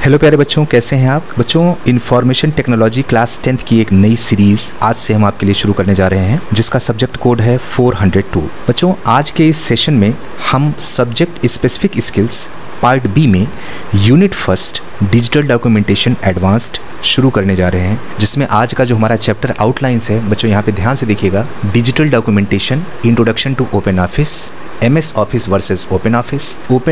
Hello प्यारे बच्चों, कैसे हैं आप बच्चों। इंफॉर्मेशन टेक्नोलॉजी क्लास 10th की एक नई सीरीज आज से हम आपके लिए शुरू करने जा रहे हैं, जिसका सब्जेक्ट कोड है 402। बच्चों, आज के इस सेशन में हम subject specific skills part B में unit first digital documentation advanced शुरू करने जा रहे हैं, जिसमें आज का जो हमारा चैप्टर आउटलाइंस है बच्चों, यहाँ पे ध्यान से देखिएगा। Digital documentation, introduction to Open Office, MS Office versus Open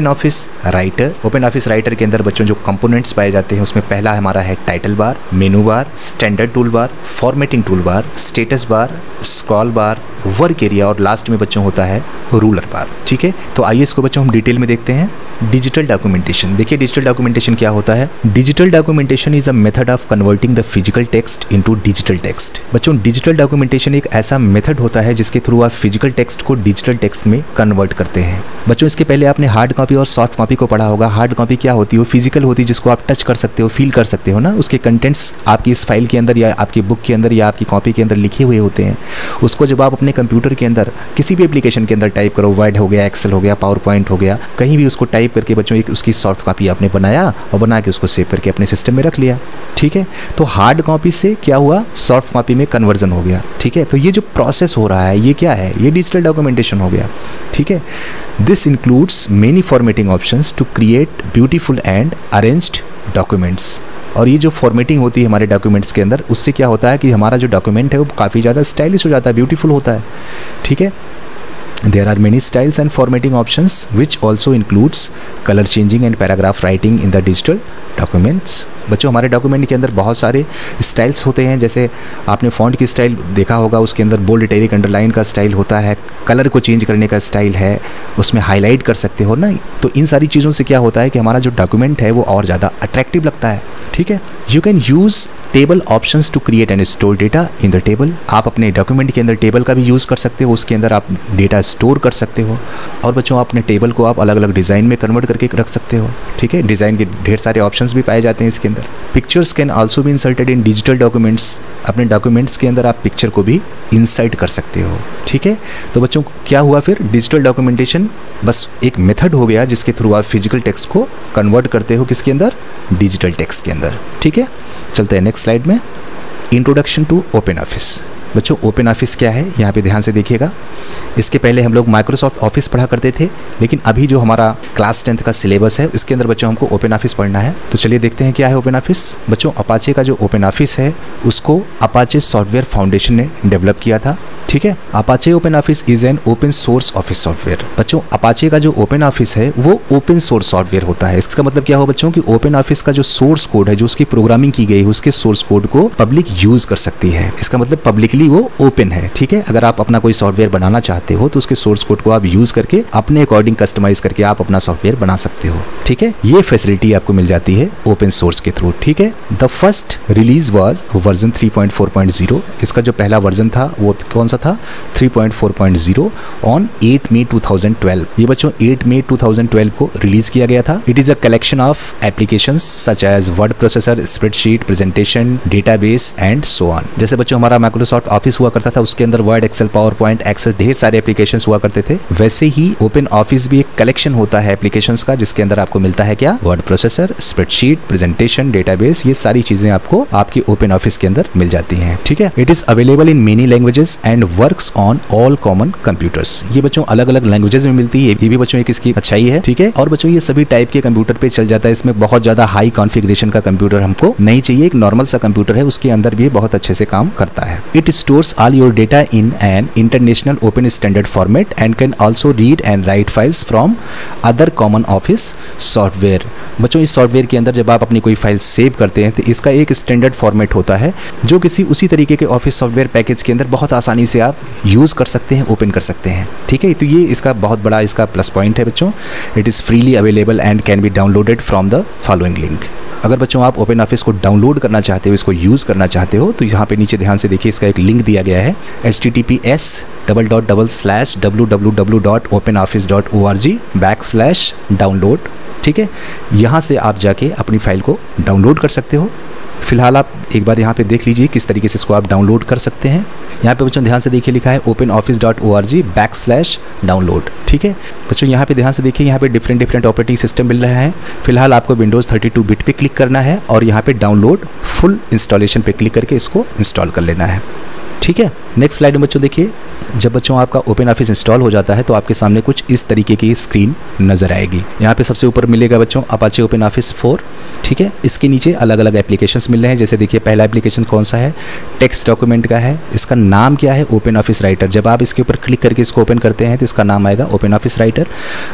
Office Writer. Open Office Writer के अंदर बच्चों जो कंपोनेंट्स पाए जाते हैं उसमें पहला हमारा है टाइटल बार, मेनू बार, स्टैंडर्ड टूल बार, फॉर्मेटिंग टूल बार, स्टेटस बार, स्क्रॉल बार, वर्क एरिया और लास्ट में बच्चों होता है रूलर बार। ठीक है, तो आइए इसको बच्चों हम डिटेल में देखते हैं। डिजिटल डॉक्यूमेंटेशन, देखिए डिजिटल डॉक्यूमेंटेशन क्या होता है। Digital documentation is a method of converting the physical text into digital text. बच्चों, डिजिटल डॉक्यूमेंटेशन एक ऐसा मेथड होता है जिसके थ्रू आप फिजिकल टेक्स्ट को डिजिटल टेक्स्ट में कन्वर्ट करते हैं। बच्चों, इसके पहले आपने हार्ड कॉपी और सॉफ्ट कॉपी को पढ़ा होगा। हार्ड कॉपी क्या होती है? वो फिजिकल होती है, जिसको आप टच कर सकते हो, फील कर सकते हो ना। उसके कंटेंट्स आपकी इस फाइल के अंदर या आपकी बुक के अंदर या आपकी कॉपी के अंदर लिखे हुए होते हैं। उसको जब आप अपने कंप्यूटर के अंदर किसी भी एप्लीकेशन के अंदर टाइप करो, वर्ड हो गया, एक्सेल हो गया, पावर पॉइंट हो गया, कहीं भी उसको टाइप करके बच्चों एक उसकी सॉफ्ट कॉपी आपने बनाया और बना के उसको सेव करके अपने सिस्टम में रख लिया। ठीक है, तो हार्ड कॉपी से क्या हुआ? सॉफ्ट कॉपी में कन्वर्जन हो गया। ठीक है, तो ये जो प्रोसेस हो रहा है ये क्या है? ये डिजिटल डॉक्यूमेंटेशन हो गया। ठीक है, this includes many formatting options to create beautiful and arranged documents. और ये जो फॉर्मेटिंग होती है हमारे डॉक्यूमेंट्स के अंदर, उससे क्या होता है कि हमारा जो डॉक्यूमेंट है वो काफ़ी ज़्यादा स्टाइलिश हो जाता है, ब्यूटीफुल होता है। ठीक है, there are many styles and formatting options which also includes color changing and paragraph writing in the digital documents। बच्चों, हमारे डॉक्यूमेंट के अंदर बहुत सारे स्टाइल्स होते हैं। जैसे आपने फॉन्ट की स्टाइल देखा होगा, उसके अंदर बोल्ड, इटैलिक, अंडरलाइन का स्टाइल होता है, कलर को चेंज करने का स्टाइल है, उसमें हाईलाइट कर सकते हो ना। तो इन सारी चीज़ों से क्या होता है कि हमारा जो डॉक्यूमेंट है वो और ज़्यादा अट्रैक्टिव लगता है। ठीक है, you can use table options to create and store data in the table. आप अपने डॉक्यूमेंट के अंदर टेबल का भी यूज़ कर सकते हो, उसके अंदर आप डेटा स्टोर कर सकते हो। और बच्चों, अपने टेबल को आप अलग अलग डिज़ाइन में कन्वर्ट करके रख सकते हो। ठीक है, डिज़ाइन के ढेर सारे ऑप्शंस भी पाए जाते हैं इसके अंदर। Pictures can also be inserted in digital documents. अपने डॉक्यूमेंट्स के अंदर आप पिक्चर को भी इंसर्ट कर सकते हो। ठीक है, तो बच्चों क्या हुआ फिर? डिजिटल डॉक्यूमेंटेशन बस एक मेथड हो गया जिसके थ्रू आप फिजिकल टेक्स्ट को कन्वर्ट करते हो किसके अंदर? डिजिटल टेक्स्ट के अंदर। ठीक है, चलते हैं नेक्स्ट स्लाइड में। Introduction to Open Office. बच्चों, ओपन ऑफिस क्या है यहाँ पे ध्यान से देखिएगा। इसके पहले हम लोग माइक्रोसॉफ्ट ऑफिस पढ़ा करते थे, लेकिन अभी जो हमारा क्लास 10th का सिलेबस है इसके अंदर बच्चों हमको ओपन ऑफिस पढ़ना है। तो चलिए देखते हैं क्या है ओपन ऑफिस। बच्चों, अपाचे का जो ओपन ऑफिस है उसको अपाचे सॉफ्टवेयर फाउंडेशन ने डेवलप किया था। ठीक है, Apache open Office is an open source office software. बच्चों, अपाचे का जो ओपन ऑफिस है वो ओपन सोर्स सॉफ्टवेयर होता है। इसका मतलब क्या हो बच्चों कि ओपन ऑफिस का जो सोर्स कोड है, जो उसकी प्रोग्रामिंग की गई है, उसके सोर्स कोड को पब्लिक यूज कर सकती है। इसका मतलब पब्लिकली वो ओपन है। ठीक है, अगर आप अपना कोई सॉफ्टवेयर बनाना चाहते हो तो उसके सोर्स कोड को आप यूज करके अपने अकॉर्डिंग कस्टमाइज करके आप अपना सॉफ्टवेयर बना सकते हो। ठीक है, ये फैसिलिटी आपको मिल जाती है ओपन सोर्स के थ्रू। ठीक है, the first release was version 3.4.0। इसका जो पहला वर्जन था वो कौन सा था? 3.4.0 ऑन 8 मई 2012। ये बच्चों 8 मई 2012 को रिलीज किया गया था। It is a collection of applications such as word processor, spreadsheet, presentation, database and so on. जैसे बच्चों हमारा माइक्रोसॉफ्ट ऑफिस हुआ करता था, उसके अंदर Word, Excel, PowerPoint, Access, ढेर सारे एप्लीकेशंस हुआ करते थे। वैसे ही ओपन ऑफिस भी एक कलेक्शन होता है एप्लीकेशंस का, जिसके अंदर आपको मिलता है क्या? Word processor, spreadsheet, presentation, database, ये सारी चीजें आपको आपकी ओपन ऑफिस के अंदर मिल जाती हैं। ठीक है, it is available in many languages and works on all common computers. ये बच्चों अलग अलग लैंग्वेजेस में मिलती है, ये भी बच्चों एक इसकी अच्छाई है। ठीक है, और बच्चों ये सभी टाइप के कंप्यूटर पे चल जाता है। इसमें बहुत ज्यादा हाई कॉन्फ़िगरेशन का कंप्यूटर हमको नहीं चाहिए। एक नॉर्मल सा कंप्यूटर है, उसके अंदर भी बहुत अच्छे से काम करता है। It stores all your data in an international open standard format and can also read and right files from other common office software. बच्चों, इस सॉफ्टवेयर के अंदर जब आप अपनी कोई फाइल सेव करते हैं तो इसका एक स्टैंडर्ड फॉर्मेट होता है जो किसी उसी तरीके के ऑफिस सॉफ्टवेयर पैकेज के अंदर बहुत आसानी से आप यूज कर सकते हैं, ओपन कर सकते हैं। ठीक है, तो ये इसका बहुत बड़ा इसका प्लस पॉइंट है बच्चों। It is freely available and can be downloaded from the following link. अगर बच्चों आप ओपन ऑफिस को डाउनलोड करना चाहते हो, इसको यूज़ करना चाहते हो, तो यहाँ पे नीचे ध्यान से देखिए इसका एक लिंक दिया गया है https://www.openoffice.org/download। ठीक है, यहाँ से आप जाके अपनी फाइल को डाउनलोड कर सकते हो फिलहाल आप एक बार यहाँ पे देख लीजिए किस तरीके से इसको आप डाउनलोड कर सकते हैं। यहाँ पे बच्चों ध्यान से देखिए लिखा है openoffice.org/download। ठीक है बच्चों, यहाँ पे ध्यान से देखिए, यहाँ पे डिफरेंट ऑपरेटिंग सिस्टम मिल रहा है। फिलहाल आपको विंडोज़ 32 बिट पे क्लिक करना है और यहाँ पे डाउनलोड फुल इंस्टॉलेशन पे क्लिक करके इसको इंस्टॉल कर लेना है। ठीक है, नेक्स्ट स्लाइड में बच्चों देखिए, जब बच्चों आपका ओपन ऑफिस इंस्टॉल हो जाता है तो आपके सामने कुछ इस तरीके की स्क्रीन नजर आएगी। यहाँ पे सबसे ऊपर मिलेगा बच्चों अपाचे ओपन ऑफिस 4। ठीक है, इसके नीचे अलग अलग एप्लीकेशंस मिल रहे हैं। जैसे देखिए पहला एप्लीकेशन कौन सा है, टेक्स्ट डॉक्यूमेंट का है। इसका नाम क्या है, ओपन ऑफिस राइटर। जब आप इसके ऊपर क्लिक करके इसको ओपन करते हैं तो इसका नाम आएगा ओपन ऑफिस राइटर।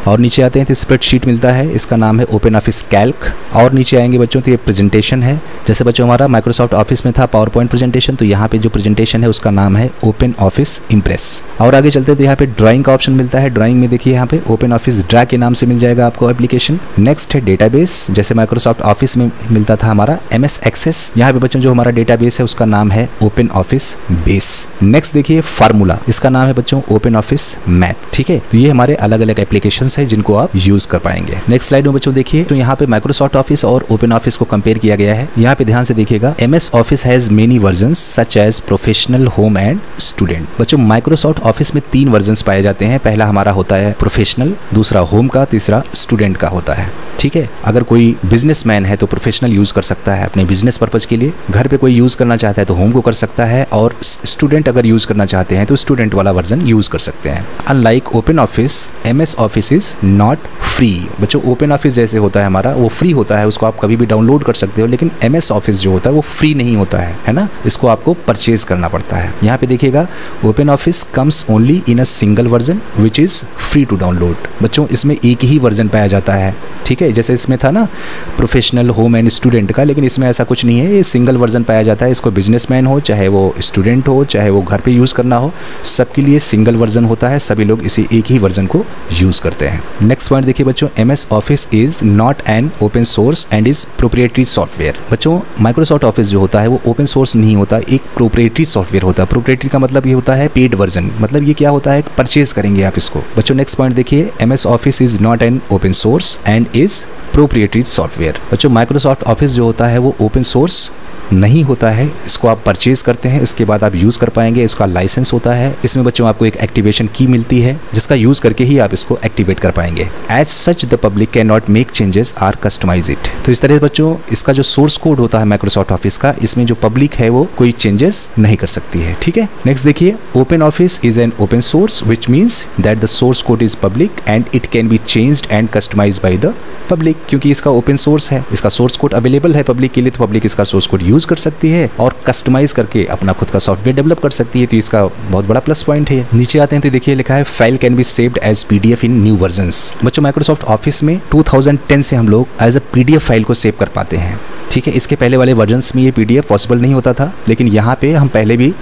और नीचे आते हैं तो स्प्रेडशीट मिलता है, इसका नाम है ओपन ऑफिस कैल्क। और नीचे आएंगे बच्चों तो ये प्रेजेंटेशन है। जैसे बच्चों हमारा माइक्रोसॉफ्ट ऑफिस में था पावर पॉइंट प्रेजेंटेशन, तो यहाँ पे जो प्रेजेंटेशन है उसका नाम है ओपन ऑफिस इम्प्रेस। और आगे चलते हैं तो यहाँ पे ड्राइंग का ऑप्शन मिलता है। ड्राइंग में देखिए यहाँ पे ओपन ऑफिस ड्रा के नाम से मिल जाएगा आपको एप्लीकेशन। नेक्स्ट है डेटाबेस, जैसे माइक्रोसॉफ्ट ऑफिस में मिलता था हमारा MS एक्सेस, यहाँ पे बच्चों जो हमारा डेटाबेस है उसका नाम है ओपन ऑफिस बेस। नेक्स्ट देखिए फार्मूला, इसका नाम है बच्चों ओपन ऑफिस मैथ। ठीक है, तो ये हमारे अलग अलग एप्लीकेशंस है जिनको आप यूज कर पाएंगे। नेक्स्ट स्लाइड में बच्चों देखिए तो यहाँ पे माइक्रोसॉफ्ट ऑफिस और ओपन ऑफिस को कंपेयर किया गया है। यहाँ पे ध्यान से देखिएगा, MS Office has many versions such as professional, home and student. बच्चों माइक्रोसॉफ्ट ऑफिस में 3 वर्जन्स पाए जाते हैं। पहला हमारा होता है प्रोफेशनल, दूसरा होम का, तीसरा स्टूडेंट का होता है। ठीक है, अगर कोई बिजनेसमैन है तो प्रोफेशनल यूज कर सकता है अपने बिजनेस पर्पज के लिए। घर पे कोई यूज करना चाहता है तो होम को कर सकता है, और स्टूडेंट अगर यूज करना चाहते हैं तो स्टूडेंट वाला वर्जन यूज कर सकते हैं। Unlike open Office, MS Office is not free. बच्चों ओपन ऑफिस जैसे होता है हमारा वो फ्री होता है, उसको आप कभी भी डाउनलोड कर सकते हो, लेकिन MS ऑफिस जो होता है वो फ्री नहीं होता है ना, इसको आपको परचेज करना पड़ता है। यहाँ पे देखिएगा Open Office comes only in a single version which is free to download. बच्चों इसमें एक ही वर्जन पाया जाता है। ठीक है, जैसे इसमें था ना प्रोफेशनल, होम एंड स्टूडेंट का, लेकिन इसमें ऐसा कुछ नहीं है, ये सिंगल वर्जन पाया जाता है। इसको बिजनेसमैन हो, चाहे वो स्टूडेंट हो, चाहे वो घर पे यूज़ करना हो, सबके लिए सिंगल वर्जन होता है। सभी लोग इसी एक ही वर्जन को यूज़ करते हैं। नेक्स्ट पॉइंट देखिए बच्चों, MS Office is not an open source and is proprietary software. बच्चों माइक्रोसॉफ्ट ऑफिस जो होता है वो ओपन सोर्स नहीं होता, एक प्रोप्रिएटरी सॉफ्टवेयर होता है। प्रोप्रिएटरी का मतलब ये होता है पेड वर्जन, मतलब ये क्या होता है, परचेज करेंगे आप इसको। बच्चों नेक्स्ट पॉइंट देखिए, MS Office is not an open source and is proprietary software. बच्चों माइक्रोसॉफ्ट ऑफिस जो होता है वो ओपन सोर्स नहीं होता है, इसको आप परचेज करते हैं, इसके बाद आप यूज़ कर पाएंगे। इसका लाइसेंस होता है, इसमें बच्चों आपको एक एक्टिवेशन की मिलती है जिसका यूज़ करके ही आप इसको एक्टिवेट कर पाएंगे। As such the public can not make changes or customise it. तो इस तरह से बच्चों इसका जो सोर्स कोड होता है माइक्रोसॉफ्ट ऑफिस का, इसमें जो पब्लिक है वो कोई चेंजेस नहीं कर सकती है। ठीक है, नेक्स्ट देखिए, Open Office is an open source which means that the source code is public and it can be changed and customised by the public. क्योंकि इसका ओपन सोर्स है, इसका सोर्स कोड अवेलेबल है पब्लिक के लिए, तो public इसका source code use कर सकती है और कस्टमाइज करके अपना खुद का सॉफ्टवेयर डेवलप कर सकती है। तो इसका बहुत बड़ा प्लस पॉइंट है। नीचे आते हैं तो देखिए लिखा है file can be saved as PDF in new versions. बच्चों माइक्रोसॉफ्ट ऑफिस में 2010 से हम लोग एज अ PDF फाइल को सेव कर पाते हैं। ठीक है, इसके पहले वाले वर्जन्स में ये PDF पॉसिबल नहीं होता था, लेकिन यहाँ पे हम पहले भी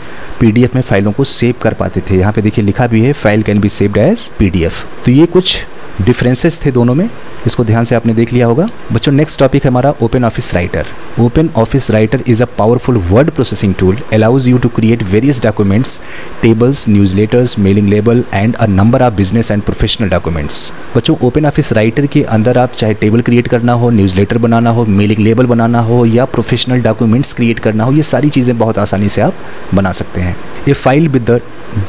PDF में फाइलों को सेव कर पाते थे। यहाँ पे देखिए लिखा भी है file can be saved as PDF। तो ये कुछ डिफरेंसेस थे दोनों में, इसको ध्यान से आपने देख लिया होगा। बच्चों नेक्स्ट टॉपिक है हमारा Open Office Writer. Open Office Writer is a powerful word processing tool, allows you to create various documents, tables, newsletters, mailing label and a number of business and professional documents. बच्चों Open Office Writer के अंदर आप चाहे table create करना हो, newsletter बनाना हो, mailing label बनाना हो या प्रोफेशनल डॉक्यूमेंट्स क्रिएट करना हो, ये सारी चीज़ें बहुत आसानी से आप बना सकते हैं। ये file with the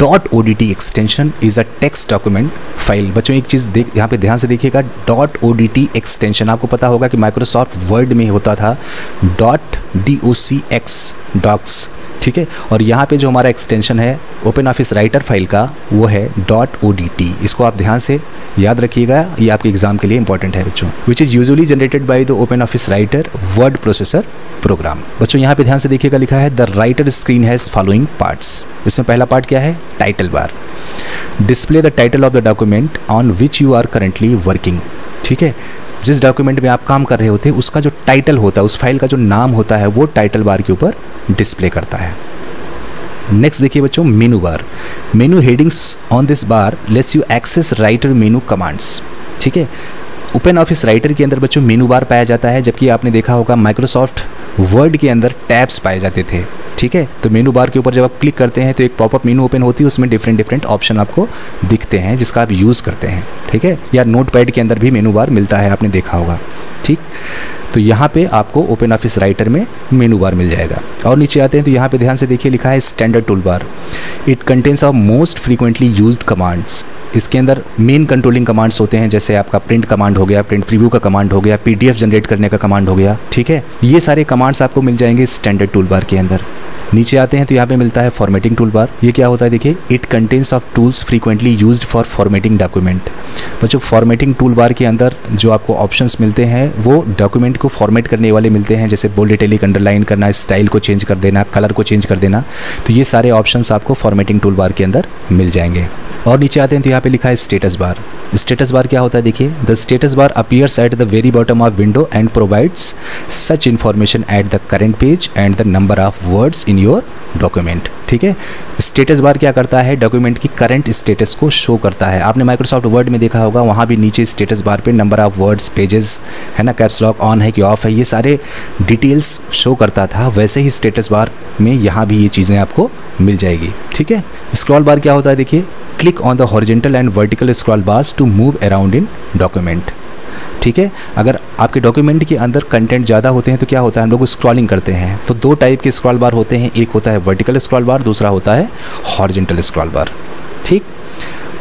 .odt extension is a text document file. बच्चों एक चीज़ यहाँ पे ध्यान से देखिएगा, .odt एक्सटेंशन, आपको पता होगा कि माइक्रोसॉफ्ट वर्ड में होता था .docx डॉक्स। ठीक है, और यहाँ पे जो हमारा एक्सटेंशन है ओपन ऑफिस राइटर फाइल का वो है .odt। इसको आप ध्यान से याद रखिएगा, ये आपके एग्जाम के लिए इंपॉर्टेंट है बच्चों। Which is usually generated by the Open Office Writer word processor program. बच्चों यहाँ पे ध्यान से देखिएगा लिखा है the Writer screen has following parts. इसमें पहला पार्ट क्या है, title bar. Display the title of the document on which you are currently working. ठीक है, जिस डॉक्यूमेंट में आप काम कर रहे होते हैं उसका जो टाइटल होता है, उस फाइल का जो नाम होता है, वो टाइटल बार के ऊपर डिस्प्ले करता है। नेक्स्ट देखिए बच्चों, menu bar. Menu headings on this bar lets you access Writer menu commands. ठीक है, ओपन ऑफिस राइटर के अंदर बच्चों मेनू बार पाया जाता है, जबकि आपने देखा होगा माइक्रोसॉफ्ट वर्ड के अंदर टैब्स पाए जाते थे। ठीक है, तो मेनू बार के ऊपर जब आप क्लिक करते हैं तो एक पॉपअप मेनू ओपन होती है, उसमें डिफरेंट ऑप्शन आपको दिखते हैं जिसका आप यूज़ करते हैं। ठीक है, या नोटपैड के अंदर भी मेनू बार मिलता है, आपने देखा होगा। ठीक, तो यहाँ पे आपको ओपन ऑफिस राइटर में मेनू बार मिल जाएगा। और नीचे आते हैं तो यहाँ पे ध्यान से देखिए लिखा है standard tool bar. It contains of most frequently used commands. इसके अंदर मेन कंट्रोलिंग कमांड्स होते हैं, जैसे आपका प्रिंट कमांड हो गया, प्रिंट प्रीव्यू का कमांड हो गया, पीडीएफ जनरेट करने का कमांड हो गया, ठीक है। ये सारे कमांड्स आपको मिल जाएंगे स्टैंडर्ड टूल बार के अंदर। नीचे आते हैं तो यहाँ पे मिलता है फॉर्मेटिंग टूल बार। ये क्या होता है देखिए, it contains of tools frequently used for formatting document. बच्चों फॉर्मेटिंग टूल बार के अंदर जो आपको ऑप्शंस मिलते हैं वो डॉक्यूमेंट को फॉर्मेट करने वाले मिलते हैं, जैसे बोल्ड इटैलिक अंडरलाइन करना, स्टाइल को चेंज कर देना, कलर को चेंज कर देना। तो ये सारे ऑप्शंस आपको फॉर्मेटिंग टूल बार के अंदर मिल जाएंगे। और नीचे आते हैं तो यहाँ पे लिखा है स्टेटस बार। स्टेटस बार क्या होता है देखिए, the status bar appears at the very bottom of window and provides such information at the current page and the number of words in your document, ठीक है। स्टेटस बार क्या करता है, document की करंट स्टेटस को show करता है। आपने माइक्रोसॉफ्ट वर्ड में देखा होगा, वहाँ भी नीचे स्टेटस बार पे नंबर ऑफ वर्ड्स, पेजेस है ना, कैप्स लॉक ऑन है कि ऑफ है, ये सारे डिटेल्स शो करता था। वैसे ही स्टेटस बार में यहाँ भी ये चीज़ें आपको मिल जाएगी, ठीक है। स्क्रॉल बार क्या होता है देखिए, click on the horizontal and vertical scroll bars to move around in document, ठीक है। अगर आपके डॉक्यूमेंट के अंदर कंटेंट ज़्यादा होते हैं तो क्या होता है, हम लोग स्क्रॉलिंग करते हैं। तो दो टाइप के स्क्रॉल बार होते हैं, एक होता है वर्टिकल स्क्रॉल बार, दूसरा होता है हॉरिजॉन्टल स्क्रॉल बार, ठीक।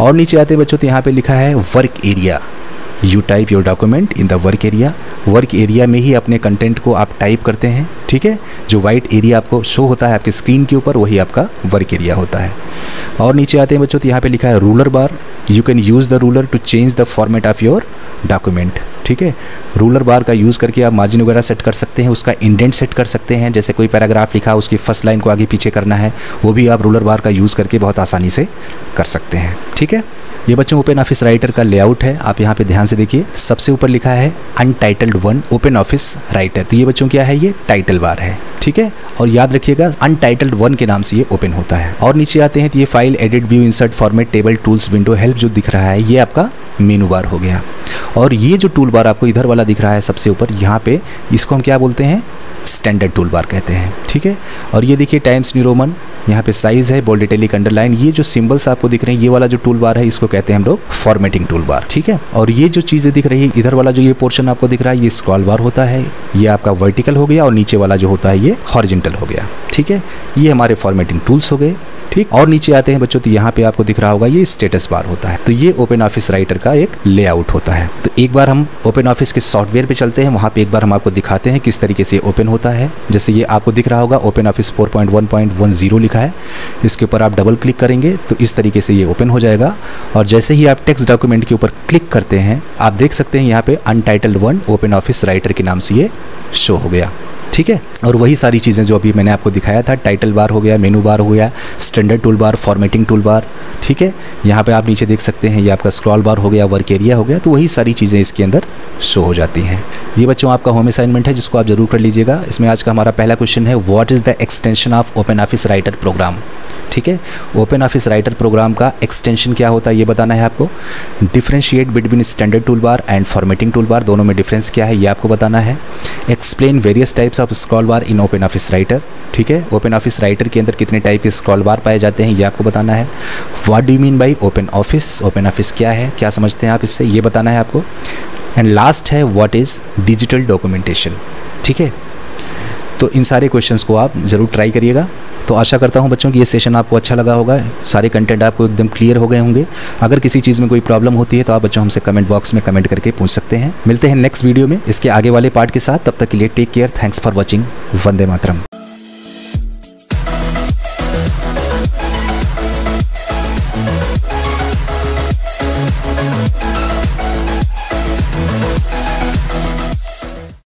और नीचे आते बच्चों तो यहाँ पे लिखा है work area. You type your document in the work area. Work area में ही अपने कंटेंट को आप टाइप करते हैं, ठीक है। जो वाइट एरिया आपको शो होता है आपके स्क्रीन के ऊपर, वही आपका वर्क एरिया होता है। और नीचे आते हैं बच्चों तो यहाँ पे लिखा है ruler bar. You can use the ruler to change the format of your document, ठीक है। रूलर बार का यूज़ करके आप मार्जिन वगैरह सेट कर सकते हैं, उसका इंडेंट सेट कर सकते हैं। जैसे कोई पैराग्राफ लिखा, उसकी फर्स्ट लाइन को आगे पीछे करना है, वो भी आप रूलर बार का यूज़ करके बहुत आसानी से कर सकते हैं, ठीक है। ये बच्चों ओपन ऑफिस राइटर का लेआउट है। आप यहाँ पे ध्यान से देखिए, सबसे ऊपर लिखा है अनटाइटल्ड 1 ओपन ऑफिस राइटर। तो ये बच्चों क्या है, ये टाइटल बार है, ठीक है। और याद रखिएगा अनटाइटल्ड 1 के नाम से ये ओपन होता है। और नीचे आते हैं तो ये file, edit, view, insert, format, table, tools, window, help जो दिख रहा है, ये आपका मेनू बार हो गया। और ये जो टूल बार आपको इधर वाला दिख रहा है सबसे ऊपर, यहाँ पे इसको हम क्या बोलते हैं, स्टैंडर्ड टूल बार कहते हैं, ठीक है। और ये देखिए टाइम्स न्यू रोमन, यहाँ पे साइज है, बोल्ड इटैलिक अंडरलाइन, ये जो सिंबल्स आपको दिख रहे हैं, ये वाला जो टूल बार है इसको कहते हैं हम लोग फॉर्मेटिंग टूल बार, ठीक है। और ये जो चीज़ें दिख रही है, इधर वाला जो ये पोर्शन आपको दिख रहा है, ये स्क्रॉल बार होता है, ये आपका वर्टिकल हो गया, और नीचे वाला जो होता है ये हॉरिजॉन्टल हो गया, ठीक है। ये हमारे फॉर्मेटिंग टूल्स हो गए, ठीक। और नीचे आते हैं बच्चों तो यहाँ पे आपको दिख रहा होगा ये स्टेटस बार होता है। तो ये ओपन ऑफिस राइटर का एक लेआउट होता है। तो एक बार हम ओपन ऑफिस के सॉफ्टवेयर पे चलते हैं, वहाँ पे एक बार हम आपको दिखाते हैं किस तरीके से ओपन होता है। जैसे ये आपको दिख रहा होगा ओपन ऑफिस 4.1.10 लिखा है, इसके ऊपर आप डबल क्लिक करेंगे तो इस तरीके से ये ओपन हो जाएगा। और जैसे ही आप टेक्स्ट डॉक्यूमेंट के ऊपर क्लिक करते हैं, आप देख सकते हैं यहाँ पे अनटाइटल्ड 1 ओपन ऑफिस राइटर के नाम से ये शो हो गया, ठीक है। और वही सारी चीज़ें जो अभी मैंने आपको दिखाया था, टाइटल बार हो गया, मेनू बार हो गया, स्टैंडर्ड टूल बार, फॉर्मेटिंग टूल बार, ठीक है। यहाँ पे आप नीचे देख सकते हैं ये आपका स्क्रॉल बार हो गया, वर्क एरिया हो गया। तो वही सारी चीज़ें इसके अंदर शो हो जाती हैं। ये बच्चों आपका होम असाइनमेंट है, जिसको आप जरूर कर लीजिएगा। इसमें आज का हमारा पहला क्वेश्चन है, what is the extension of Open Office Writer program, ठीक है। ओपन ऑफिस राइटर प्रोग्राम का एक्सटेंशन क्या होता है ये बताना है आपको। Differentiate between standard tool bar and formatting tool bar, दोनों में डिफरेंस क्या है ये आपको बताना है। Explain various types of scroll bar in Open Office Writer, ठीक है। ओपन ऑफिस राइटर के अंदर कितने टाइप के स्क्रॉल बार पाए जाते हैं ये आपको बताना है। What do you mean by open office, open Office क्या है, क्या समझते हैं आप इससे, ये बताना है आपको। एंड लास्ट है व्हाट इज़ डिजिटल डॉक्यूमेंटेशन, ठीक है। तो इन सारे क्वेश्चंस को आप ज़रूर ट्राई करिएगा। तो आशा करता हूं बच्चों कि ये सेशन आपको अच्छा लगा होगा, सारे कंटेंट आपको एकदम क्लियर हो गए होंगे। अगर किसी चीज़ में कोई प्रॉब्लम होती है तो आप बच्चों हमसे कमेंट बॉक्स में कमेंट करके पूछ सकते हैं। मिलते हैं नेक्स्ट वीडियो में इसके आगे वाले पार्ट के साथ, तब तक के लिए take care, thanks for watching, वंदे मातरम।